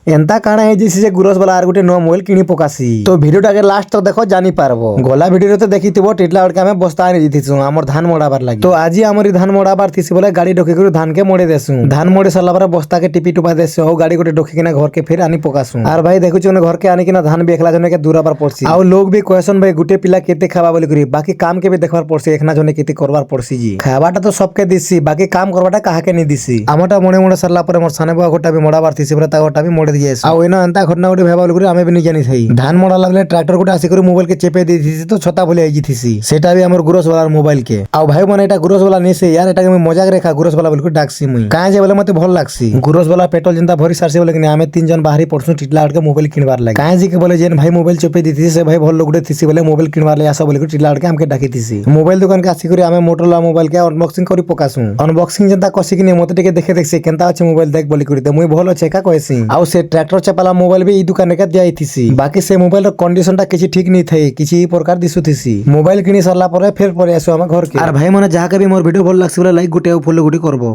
এন্তা কাଣା হয়েছি যে গুরস বালা আর গোটে নয়া মোবাইল কিনি পকাছি। তো ভিডিওটাকে লাস্ট তক দেখো জানি পারবো। গলা ভিডিওতে দেখিথিব টিটলা ওড়কে আমি বস্তা আনি দিছিছু আমার ধান মড়াবার লাগি। তো আজি আমার ধান মড়াবার থিসি বলে গাড়ি ঢোকি করে ধানকে মড়ে দেসু। ধান মড়ে সারলা পরে বস্তাকে টিপি টুপা দেসু ও গাড়ি গোটে ঢোকি কিনা ঘরকে ফের আনি পকাসু। আর ভাই দেখুছ ঘরকে আনি কিনা ধান বি একলা জনকে দূরাবার পড়ছি। আর লোক বি কয়েসন ভাই গোটে পিলা কেতে খাবা বলি করি বাকি কাম কে বি দেখবার পড়ছি একনা জনে কেতে করবার পড়ছি জি। খাবাটা তো সবকে দিছি বাকি কাম করবাটা কাহাকে নি দিছি। আমারটা মনে মনে সারলা পরে মোর সানে বাবা ঘরটা বি মড়াবার থিসি বলে তা ঘরটা বি মড়ে দিয়েছি। আর ওইনা এন্তা ঘটনা গোটে ভেবা বলি করি আমি বি নি জানি থাই। ধান মড়া লাগলে ট্রাক্টর গোটে আসি করে মোবাইল কে চেপে দিয়ে দিছি তো ছতা বলে আইজি থিসি। সেটা বি আমার গুরস বালার মোবাইল কে। আর ভাই মানে এটা গুরস বালা নিছে यार এটাকে আমি মজাক রেখা গুরস বালা বলি ডাকছি মুই। কাজ যে বলে মতে ভাল লাগছি। গুরস বালা পেট্রোল চিন্তা ভরি সারছে বলে কিনা আমি তিনজন বাহারি পড়ছু টিটলা আটকে মোবাইল কিনবার লাগে। কাজ কে বলে যে ভাই মোবাইল চেপে দিতিস সে ভাই ভাল লোকটে থিসি বলে মোবাইল কিনবার লাগে আসা বলে টিটলা আটকে আমাকে ডাকি দিছি। মোবাইল দোকান কে আসি করে আমি মোটরলা মোবাইল কে আনবক্সিং করি পকাসু। আনবক্সিং যেটা কষি কিনে মতে টিকে দেখে দেখছি কেনতা আছে মোবাইল দেখ বলি করিতে মুই ভাল আছে কা কইছি। আর সে ট্রাক্টর চাপালা মোবাইল বি এই দোকানে কে দিয়াইতিছি। বাকি সে মোবাইলের কন্ডিশনটা কিছু ঠিক নি থাই কিছু প্রকার দিসুতিছি। মোবাইল কিনি সারলা পরে ফের পরে আসো আমার ঘরকে। আর ভাই মানে যাহাকে বি মোর ভিডিও ভাল লাগছে বলে লাইক গুটে ও ফলো গুটি করবো।